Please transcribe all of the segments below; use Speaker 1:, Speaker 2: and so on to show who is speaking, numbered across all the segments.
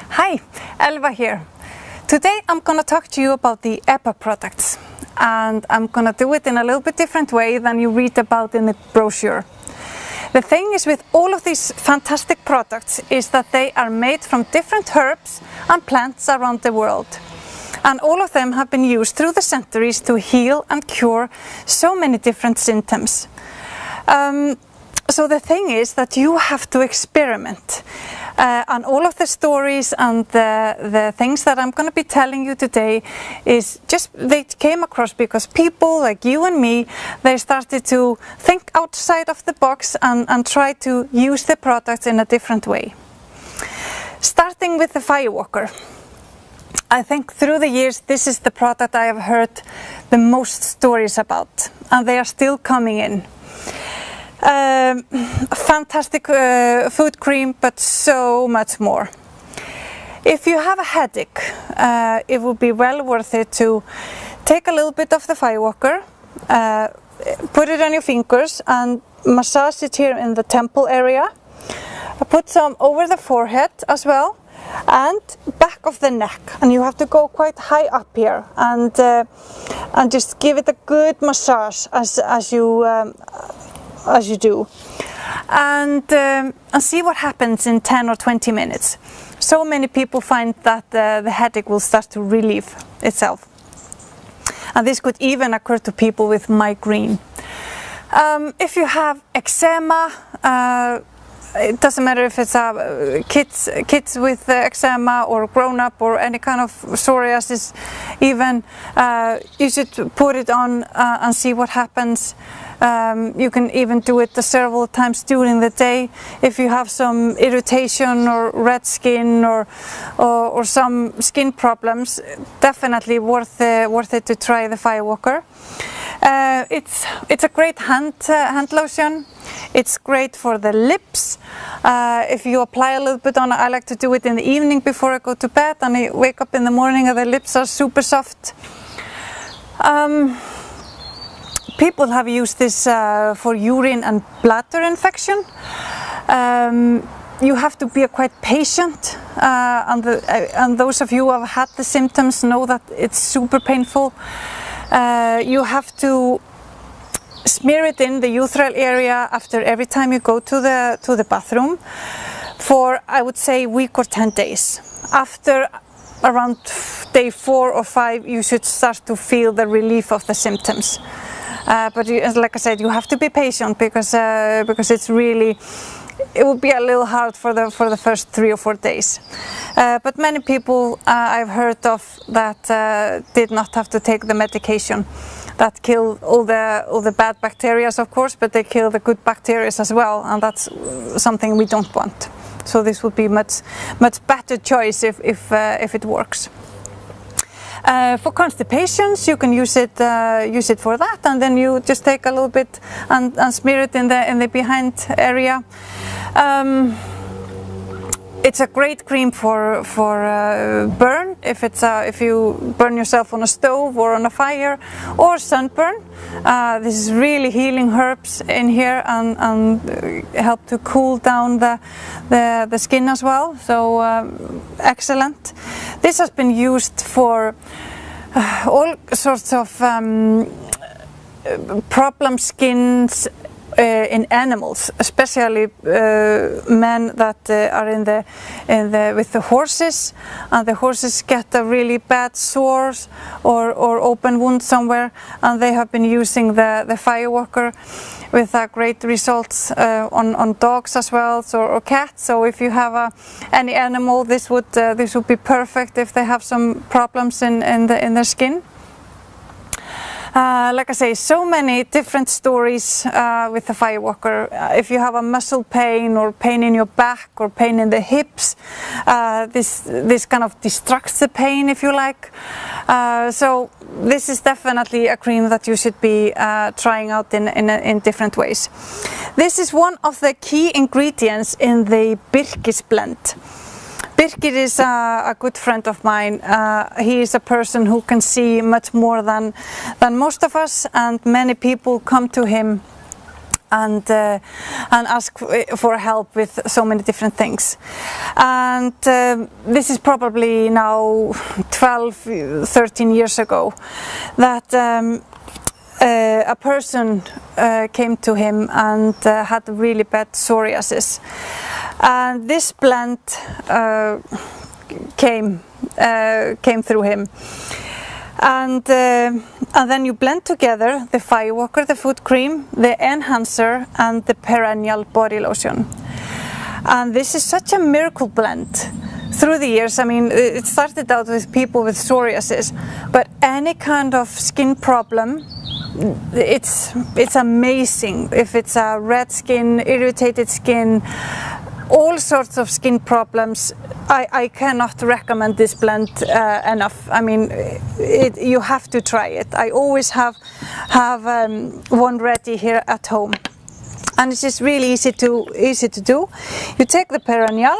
Speaker 1: Hi, Elva here. Today I'm going to talk to you about the EPA products, and I'm going to do it in a little bit different way than you read about in the brochure. The thing is with all of these fantastic products is that they are made from different herbs and plants around the world. And all of them have been used through the centuries to heal and cure so many different symptoms. So the thing is that you have to experiment. And all of the stories and the things that I'm going to be telling you today is just, they came across because people like you and me, they started to think outside of the box and try to use the products in a different way. Starting with the Firewalker. I think through the years this is the product I have heard the most stories about, and they are still coming in. Fantastic food cream, but so much more. If you have a headache, it would be well worth it to take a little bit of the Firewalker, put it on your fingers and massage it here in the temple area. Put some over the forehead as well, and back of the neck, and you have to go quite high up here and just give it a good massage as you do, and see what happens in 10 or 20 minutes. So many people find that the headache will start to relieve itself, and this could even occur to people with migraine. If you have eczema, it doesn't matter if it's kids with eczema or grown-up or any kind of psoriasis even, you should put it on and see what happens. You can even do it several times during the day. If you have some irritation or red skin or some skin problems, definitely worth it to try the Firewalker. It's a great hand lotion. It's great for the lips. If you apply a little bit on, I like to do it in the evening before I go to bed, and I wake up in the morning and the lips are super soft. People have used this for urine and bladder infection. You have to be quite patient, and those of you who have had the symptoms know that it's super painful. You have to smear it in the urethral area after every time you go to the bathroom for, I would say, a week or 10 days. After around day 4 or 5, you should start to feel the relief of the symptoms. But like I said, you have to be patient because it's really, it will be a little hard for the first 3 or 4 days. But many people I've heard of that did not have to take the medication that kill all the bad bacteria, of course, but they kill the good bacteria as well, and that's something we don't want. So this would be much better choice if it works. For constipations, you can use it for that, and then you just take a little bit and smear it in the behind area. It's a great cream for burn, if you burn yourself on a stove or on a fire, or sunburn. This is really healing herbs in here and help to cool down the skin as well. So excellent. This has been used for all sorts of problem skins in animals, especially men that are with the horses, and the horses get a really bad sores or open wound somewhere, and they have been using the Firewalker with great results on dogs as well, or cats. So if you have any animal, this would be perfect if they have some problems in their skin. Like I say, so many different stories with the Firewalker. If you have a muscle pain or pain in your back or pain in the hips, this kind of distracts the pain, if you like. So this is definitely a cream that you should be trying out in different ways. This is one of the key ingredients in the Birkis blend. Birkir is a good friend of mine. He is a person who can see much more than most of us, and many people come to him and ask for help with so many different things. And this is probably now 12, 13 years ago that a person came to him and had really bad psoriasis. And this blend came through him. And then you blend together the Firewalker, the foot cream, the enhancer and the perennial body lotion. And this is such a miracle blend. Through the years, I mean, it started out with people with psoriasis, but any kind of skin problem, it's amazing. If it's a red skin, irritated skin, all sorts of skin problems, I cannot recommend this blend enough. I mean, you have to try it. I always have one ready here at home, and it's just really easy to do. You take the perennial.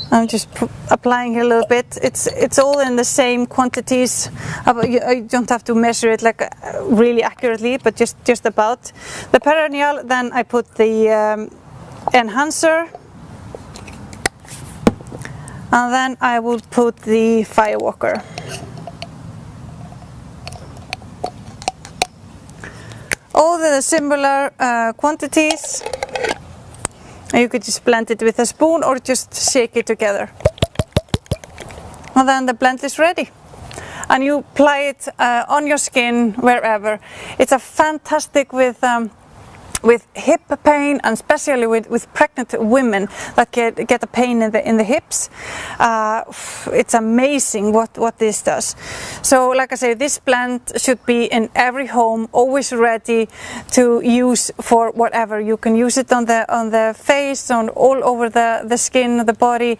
Speaker 1: I'm just applying here a little bit. It's all in the same quantities. You don't have to measure it like really accurately, but just about. The perennial. Then I put the enhancer, and then I will put the Firewalker. All the similar quantities. You could just blend it with a spoon or just shake it together. And then the blend is ready. And you apply it on your skin wherever. It's a fantastic with hip pain, and especially with pregnant women that get a pain in the hips. It's amazing what this does. So like I say, this blend should be in every home, always ready to use for whatever. You can use it on the face, all over the skin, the body.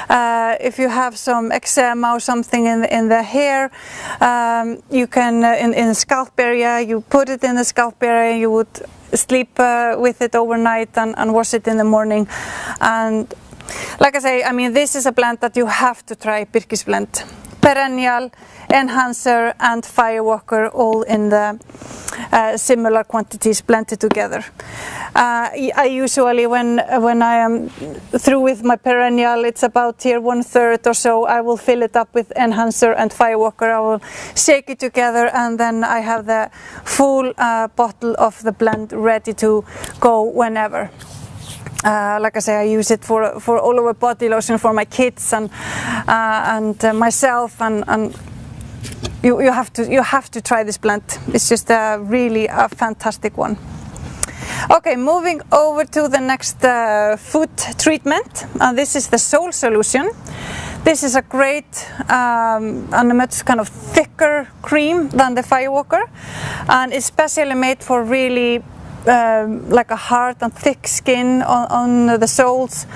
Speaker 1: If you have some eczema or something in the hair, you can in the scalp area, you put it in the scalp area. You would sleep with it overnight and wash it in the morning. And like I say, I mean, this is a blend that you have to try, Birkis blend. Perennial, enhancer and Firewalker, all in the similar quantities blended together. I usually, when I am through with my perennial, it's about here 1/3 or so, I will fill it up with enhancer and Firewalker. I will shake it together, and then I have the full bottle of the blend ready to go whenever. Like I say, I use it for all over body lotion for my kids and myself, and you have to try this blend. It's just really a fantastic one. Okay, moving over to the next foot treatment. This is the Soul Solution. This is a great and a much kind of thicker cream than the Firewalker, and it's specially made for really like a hard and thick skin on the soles,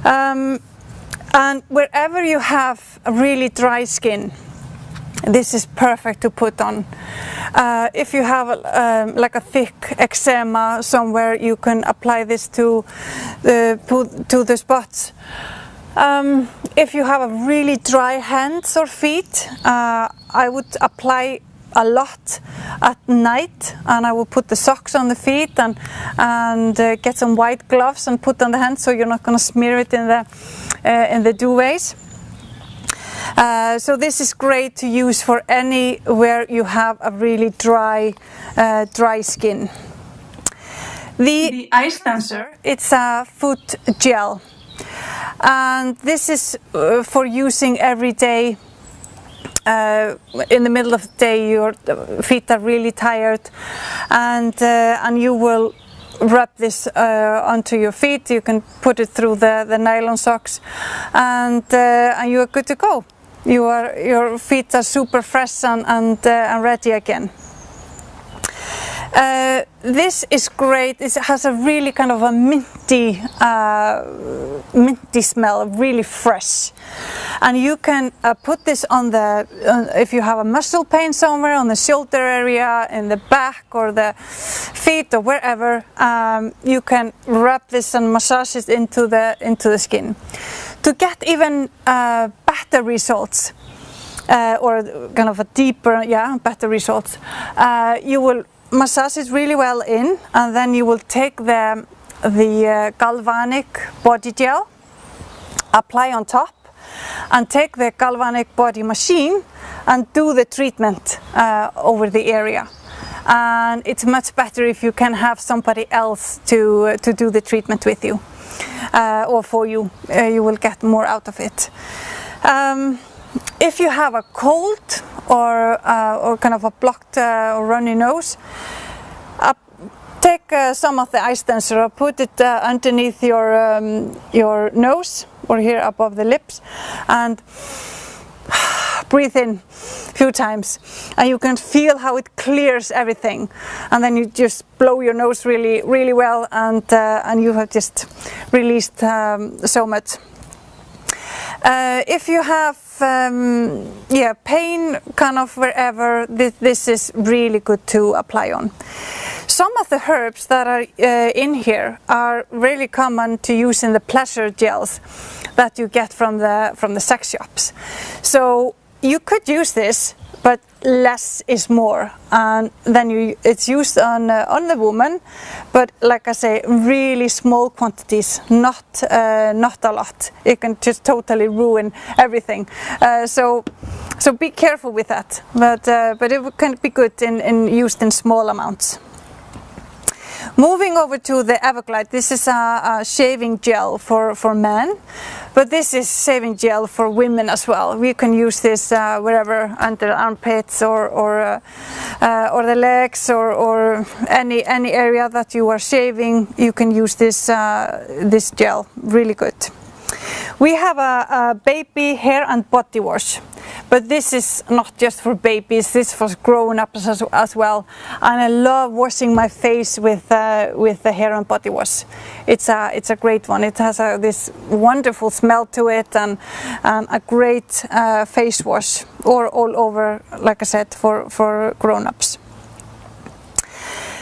Speaker 1: and wherever you have a really dry skin, this is perfect to put on. If you have like a thick eczema somewhere, you can apply this to the spots. If you have a really dry hands or feet, I would apply a lot at night, and I will put the socks on the feet and get some white gloves and put on the hands, so you're not going to smear it in the duvets. So this is great to use for anywhere you have a really dry skin. The Ice Dancer, it's a foot gel, and this is for using every day. In the middle of the day, your feet are really tired, and you will rub this onto your feet. You can put it through the nylon socks, and you are good to go. Your feet are super fresh and ready again. This is great. It has a really kind of a minty smell, really fresh. And you can put this on if you have a muscle pain somewhere, on the shoulder area, in the back or the feet or wherever, you can rub this and massage it into the skin. To get even better results, or kind of a deeper, better results, you will massage it really well in, and then you will take the galvanic body gel, apply on top, and take the galvanic body machine and do the treatment over the area. And it's much better if you can have somebody else to do the treatment with you or for you. You will get more out of it. If you have a cold or kind of a blocked or runny nose, take some of the eye stencer, put it underneath your nose or here above the lips, and breathe in a few times, and you can feel how it clears everything. And then you just blow your nose really well, and you have just released so much. If you have pain kind of wherever, this is really good to apply on. Some of the herbs that are in here are really common to use in the pleasure gels that you get from the sex shops. So you could use this, but less is more, and then it's used on the woman, but like I say, really small quantities, not a lot. It can just totally ruin everything. So be careful with that. But it can be good in used in small amounts. Moving over to the Everglide, this is a shaving gel for men, but this is shaving gel for women as well. We can use this wherever, under the armpits or the legs or any area that you are shaving. You can use this this gel. Really good. We have a baby hair and body wash, but this is not just for babies, this is for grown-ups as well. And I love washing my face with the hair and body wash. It's a great one. It has this wonderful smell to it, and a great face wash, or all over, like I said, for grown-ups.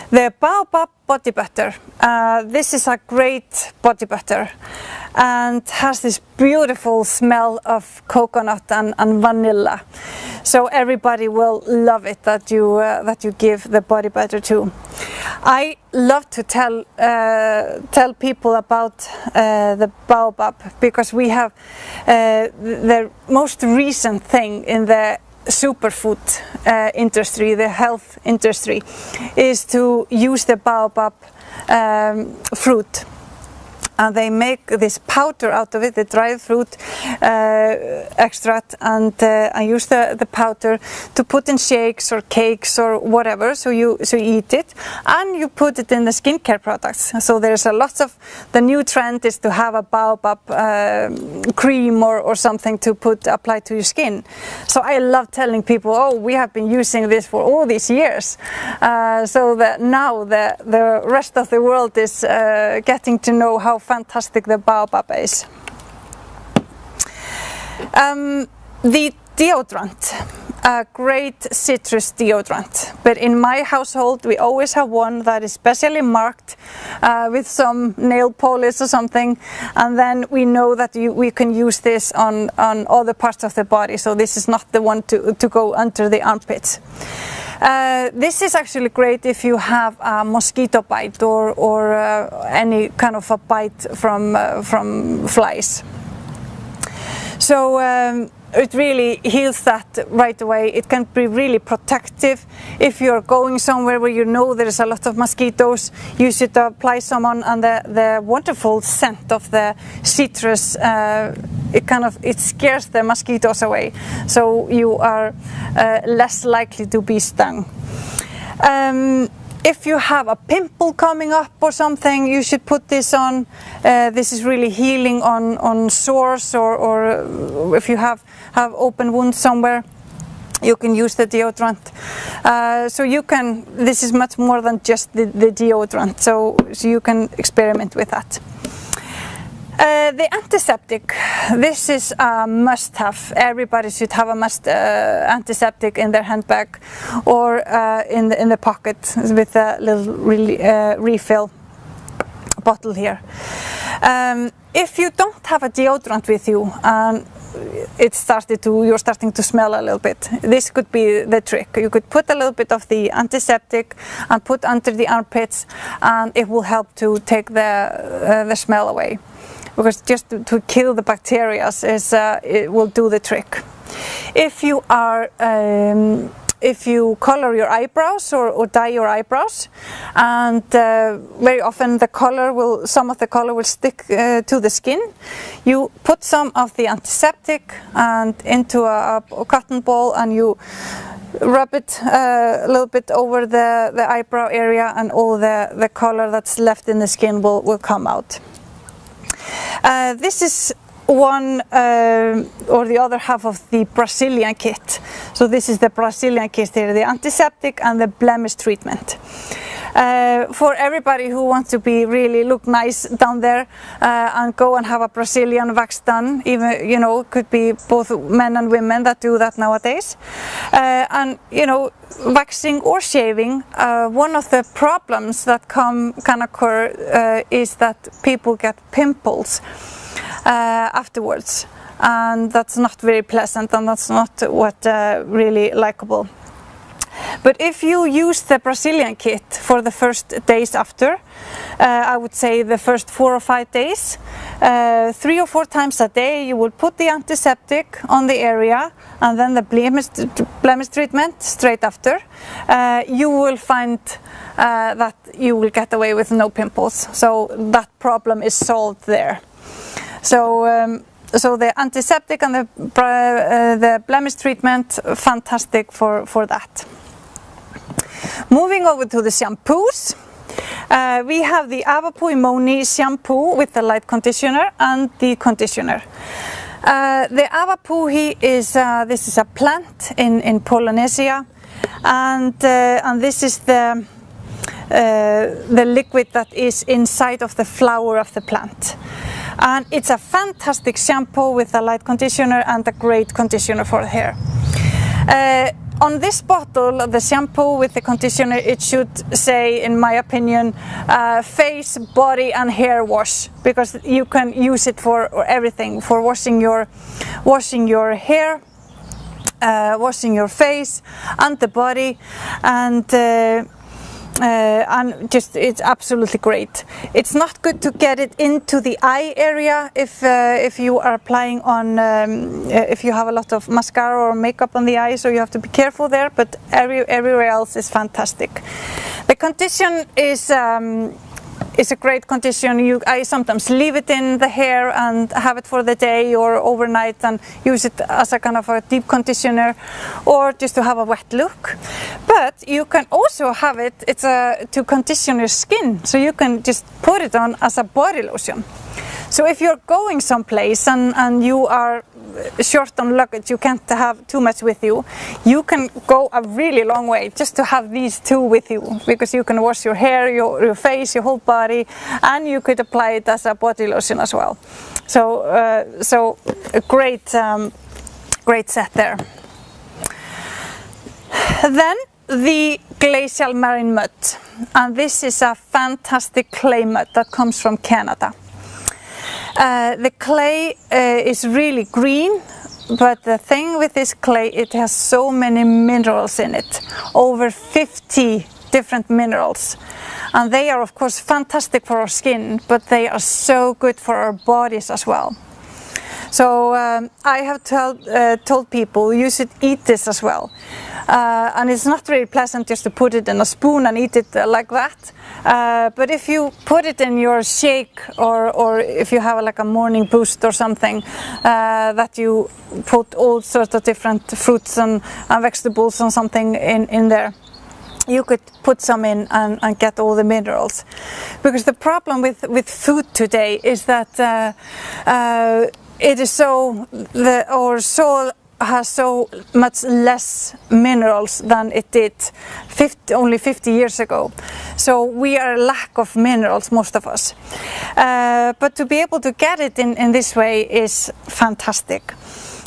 Speaker 1: The Baobab body butter. This is a great body butter and has this beautiful smell of coconut and vanilla. So everybody will love it that you give the body butter to. I love to tell people about the Baobab, because we have the most recent thing in the superfood industry, the health industry, is to use the Baobab fruit. And they make this powder out of it, the dried fruit extract, and use the powder to put in shakes or cakes or whatever. So you eat it, and you put it in the skincare products. So there's a lot of, the new trend is to have a Baobab cream or something to apply to your skin. So I love telling people, oh, we have been using this for all these years. So that now the rest of the world is getting to know how fantastic the Baobab is. The deodorant, a great citrus deodorant, but in my household we always have one that is specially marked with some nail polish or something, and then we know that we can use this on other parts of the body, so this is not the one to go under the armpits. This is actually great if you have a mosquito bite or any kind of a bite from flies. So it really heals that right away. It can be really protective. If you're going somewhere where you know there's a lot of mosquitoes, you should apply some on, and the wonderful scent of the citrus, it scares the mosquitoes away, so you are less likely to be stung. If you have a pimple coming up or something, you should put this on. This is really healing on sores, or if you have open wounds somewhere, you can use the deodorant. So you can, this is much more than just the deodorant, so you can experiment with that. The antiseptic, this is a must-have. Everybody should have a antiseptic in their handbag or in the pocket with a little refill bottle here. if you don't have a deodorant with you and you're starting to smell a little bit, this could be the trick. You could put a little bit of the antiseptic and put under the armpits, and it will help to take the smell away. Because just to kill the bacteria it will do the trick. If you color your eyebrows or dye your eyebrows, and very often some of the color will stick to the skin, you put some of the antiseptic and into a cotton ball, and you rub it a little bit over the eyebrow area, and all the color that's left in the skin will come out. This is one or the other half of the Brazilian kit. So this is the Brazilian kit here, the antiseptic and the blemish treatment. For everybody who wants to really look nice down there and go and have a Brazilian wax done, even, it could be both men and women that do that nowadays. And waxing or shaving, one of the problems that can occur is that people get pimples afterwards, and that's not very pleasant, and that's not what really likable. But if you use the Brazilian kit for the first days after, I would say the first 4 or 5 days, 3 or 4 times a day you will put the antiseptic on the area, and then the blemish treatment straight after. You will find that you will get away with no pimples, so that problem is solved there. So the antiseptic and the blemish treatment, fantastic for that. Moving over to the shampoos, we have the Avapui Moni shampoo with the light conditioner and the conditioner. The Avapui this is a plant in Polynesia, and this is the liquid that is inside of the flower of the plant. And it's a fantastic shampoo with a light conditioner and a great conditioner for hair. On this bottle, the shampoo with the conditioner, it should say, in my opinion, face, body and hair wash, because you can use it for everything, for washing your hair, washing your face and the body, and just it's absolutely great. It's not good to get it into the eye area if you are applying on if you have a lot of mascara or makeup on the eye, so you have to be careful there, but everywhere else is fantastic. The condition is a great condition. I sometimes leave it in the hair and have it for the day or overnight and use it as a kind of a deep conditioner, or just to have a wet look. But you can also have it, to condition your skin, so you can just put it on as a body lotion. So if you're going someplace and you are short on luggage, you can't have too much with you, you can go a really long way just to have these two with you, because you can wash your hair, your face, your whole body, and you could apply it as a body lotion as well. So a great set there. Then the glacial marine mud, and this is a fantastic clay mud that comes from Canada. The clay is really green, but the thing with this clay, it has so many minerals in it, over 50 different minerals, and they are of course fantastic for our skin, but they are so good for our bodies as well. So I have told people you should eat this as well, and it's not really pleasant just to put it in a spoon and eat it like that, but if you put it in your shake, or if you have like a morning boost or something, that you put all sorts of different fruits and vegetables and something in there, you could put some in and get all the minerals. Because the problem with food today is that it is our soil has so much less minerals than it did only 50 years ago. So we are lack of minerals, most of us. But to be able to get it in this way is fantastic.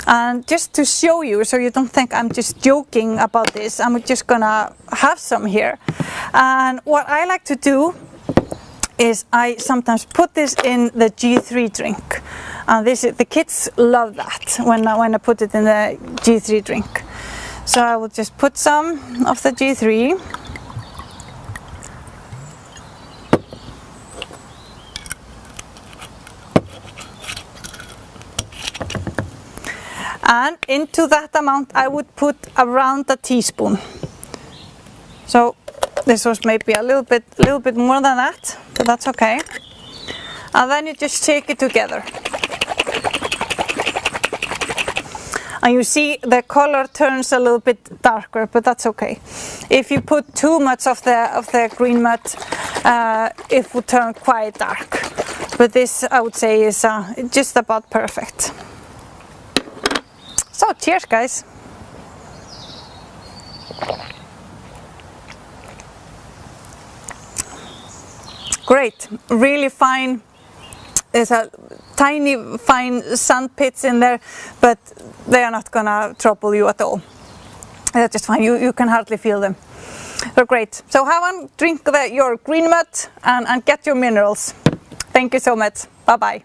Speaker 1: And just to show you, so you don't think I'm just joking about this, I'm just gonna have some here. And what I like to do is I sometimes put this in the G3 drink. The kids love that when I put it in the G3 drink. So I will just put some of the G3. And into that amount I would put around a teaspoon. So this was maybe a little bit more than that, but that's okay. And then you just shake it together. And you see the color turns a little bit darker, but that's okay. If you put too much of the green mud, it will turn quite dark. But this, I would say, is just about perfect. So cheers, guys. Great, really fine. There's a tiny fine sand pits in there, but they are not gonna trouble you at all. They're just fine, you can hardly feel them. They're great. So have one, drink your green mud and get your minerals. Thank you so much. Bye bye.